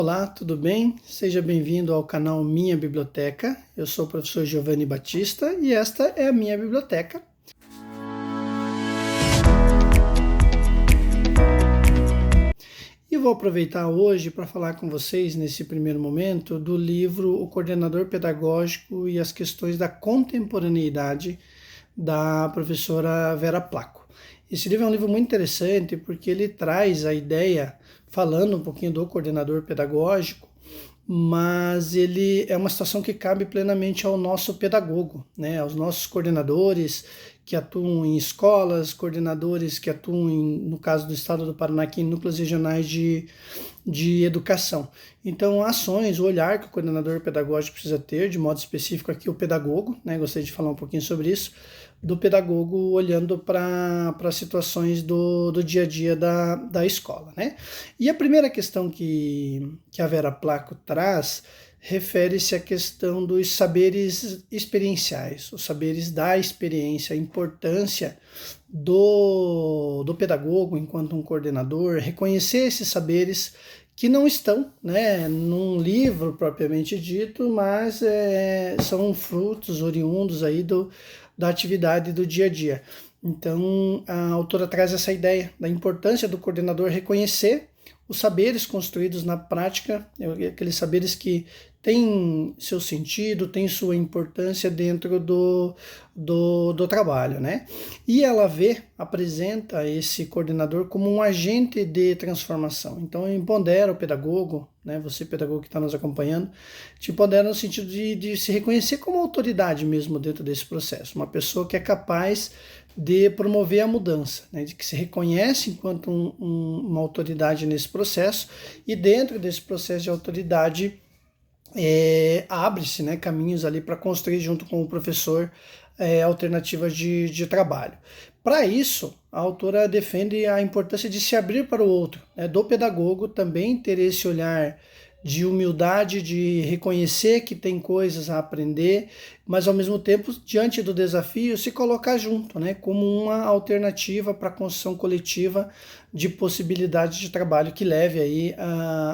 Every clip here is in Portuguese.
Olá, tudo bem? Seja bem-vindo ao canal Minha Biblioteca. Eu sou o professor Giovanni Batista e esta é a minha biblioteca. E vou aproveitar hoje para falar com vocês, nesse primeiro momento, do livro O Coordenador Pedagógico e as Questões da Contemporaneidade, da professora Vera Placo. Esse livro é um livro muito interessante porque ele traz a ideia, falando um pouquinho do coordenador pedagógico, mas ele é uma situação que cabe plenamente ao nosso pedagogo, né? Aos nossos coordenadores que atuam em escolas, coordenadores que atuam, no caso do estado do Paraná, aqui em núcleos regionais de educação. Então, ações, o olhar que o coordenador pedagógico precisa ter, de modo específico aqui o pedagogo, né? Gostaria de falar um pouquinho sobre isso, do pedagogo olhando para situações do dia a dia da escola, né? E a primeira questão que a Vera Placo traz refere-se à questão dos saberes experienciais, os saberes da experiência, a importância do pedagogo enquanto um coordenador, reconhecer esses saberes que não estão, né, num livro propriamente dito, mas são frutos oriundos aí da atividade do dia a dia. Então, a autora traz essa ideia da importância do coordenador reconhecer os saberes construídos na prática, aqueles saberes que têm seu sentido, têm sua importância dentro do trabalho, né? E ela apresenta esse coordenador como um agente de transformação. Então, empodera o pedagogo, né? Você, pedagogo que está nos acompanhando, te empodera no sentido de se reconhecer como autoridade mesmo dentro desse processo, uma pessoa que é capaz de promover a mudança, né, de que se reconhece enquanto uma autoridade nesse processo, e dentro desse processo de autoridade abre-se, né, caminhos ali para construir junto com o professor alternativas de trabalho. Para isso, a autora defende a importância de se abrir para o outro, né, do pedagogo também ter esse olhar de humildade, de reconhecer que tem coisas a aprender, mas ao mesmo tempo, diante do desafio, se colocar junto, né, como uma alternativa para a construção coletiva de possibilidades de trabalho que leve aí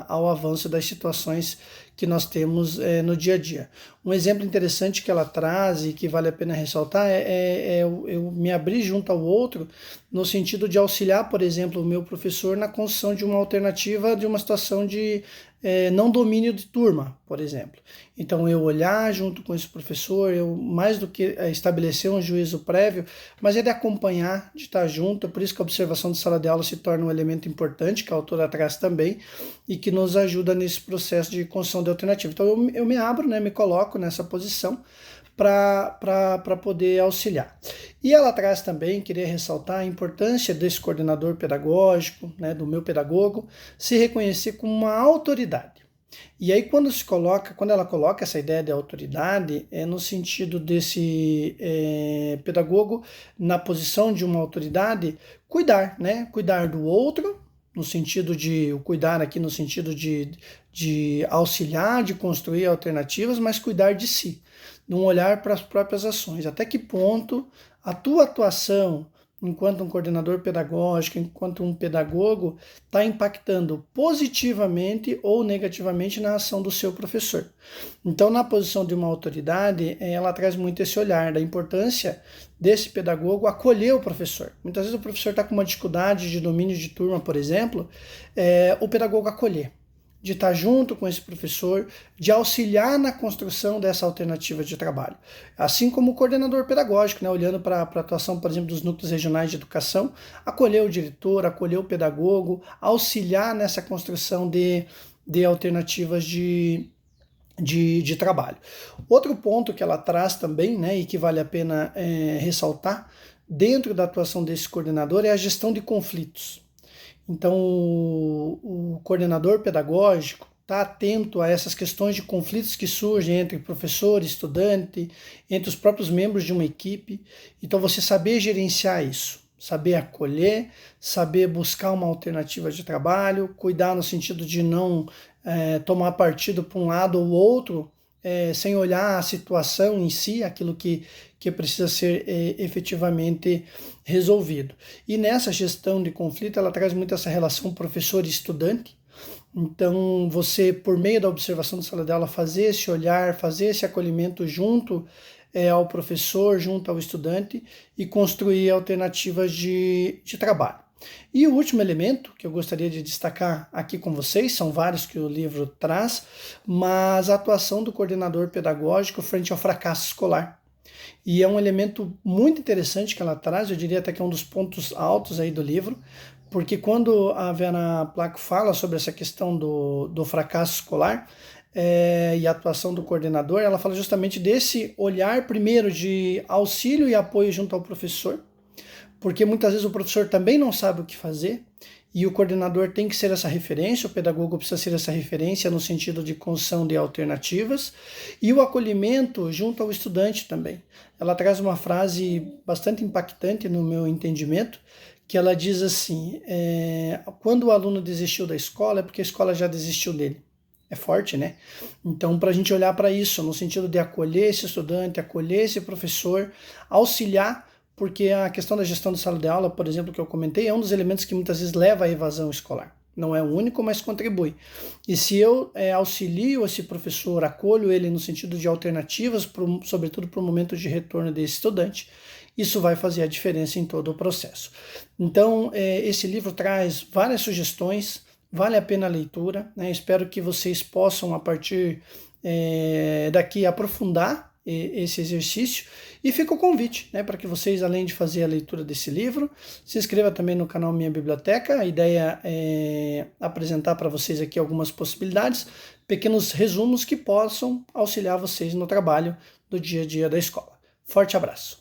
ao avanço das situações que nós temos no dia a dia. Um exemplo interessante que ela traz e que vale a pena ressaltar é eu me abrir junto ao outro no sentido de auxiliar, por exemplo, o meu professor na construção de uma alternativa de uma situação de não domínio de turma, por exemplo. Então, eu olhar junto com esse professor, eu mais do que estabelecer um juízo prévio, mas é de acompanhar, de estar junto, por isso que a observação de sala de aula se torna um elemento importante, que a autora traz também, e que nos ajuda nesse processo de construção de alternativa. Então, eu me abro, né, me coloco nessa posição para poder auxiliar. E ela traz também, queria ressaltar a importância desse coordenador pedagógico, né, do meu pedagogo, se reconhecer como uma autoridade. E aí quando ela coloca essa ideia de autoridade, é no sentido desse pedagogo, na posição de uma autoridade, cuidar, né? Cuidar do outro, no sentido de, o cuidar aqui no sentido de auxiliar, de construir alternativas, mas cuidar de si, num olhar para as próprias ações. Até que ponto a tua atuação enquanto um coordenador pedagógico, enquanto um pedagogo, está impactando positivamente ou negativamente na ação do seu professor. Então, na posição de uma autoridade, ela traz muito esse olhar da importância desse pedagogo acolher o professor. Muitas vezes o professor está com uma dificuldade de domínio de turma, por exemplo, o pedagogo acolher, de estar junto com esse professor, de auxiliar na construção dessa alternativa de trabalho. Assim como o coordenador pedagógico, né, olhando para a atuação, por exemplo, dos núcleos regionais de educação, acolher o diretor, acolher o pedagogo, auxiliar nessa construção de alternativas de trabalho. Outro ponto que ela traz também, né, e que vale a pena ressaltar, dentro da atuação desse coordenador, é a gestão de conflitos. Então, o coordenador pedagógico está atento a essas questões de conflitos que surgem entre professor e estudante, entre os próprios membros de uma equipe. Então, você saber gerenciar isso, saber acolher, saber buscar uma alternativa de trabalho, cuidar no sentido de não tomar partido para um lado ou outro, sem olhar a situação em si, aquilo que precisa ser efetivamente resolvido. E nessa gestão de conflito, ela traz muito essa relação professor e estudante, Então, você, por meio da observação da sala de aula, fazer esse olhar, fazer esse acolhimento junto ao professor, junto ao estudante e construir alternativas de trabalho. E o último elemento que eu gostaria de destacar aqui com vocês, são vários que o livro traz, mas a atuação do coordenador pedagógico frente ao fracasso escolar. E é um elemento muito interessante que ela traz, eu diria até que é um dos pontos altos aí do livro, porque quando a Vera Placo fala sobre essa questão do fracasso escolar e a atuação do coordenador, ela fala justamente desse olhar primeiro de auxílio e apoio junto ao professor, porque muitas vezes o professor também não sabe o que fazer, e o coordenador tem que ser essa referência, o pedagogo precisa ser essa referência no sentido de construção de alternativas, e o acolhimento junto ao estudante também. Ela traz uma frase bastante impactante no meu entendimento, que ela diz assim, quando o aluno desistiu da escola é porque a escola já desistiu dele. É forte, né? Então, para a gente olhar para isso, no sentido de acolher esse estudante, acolher esse professor, auxiliar, porque a questão da gestão de sala de aula, por exemplo, que eu comentei, é um dos elementos que muitas vezes leva à evasão escolar. Não é o único, mas contribui. E se eu auxilio esse professor, acolho ele no sentido de alternativas, sobretudo para o momento de retorno desse estudante, isso vai fazer a diferença em todo o processo. Então, esse livro traz várias sugestões, vale a pena a leitura, né? Espero que vocês possam, a partir daqui, aprofundar esse exercício, e fica o convite, né, para que vocês, além de fazer a leitura desse livro, se inscreva também no canal Minha Biblioteca. A ideia é apresentar para vocês aqui algumas possibilidades, pequenos resumos que possam auxiliar vocês no trabalho do dia a dia da escola. Forte abraço!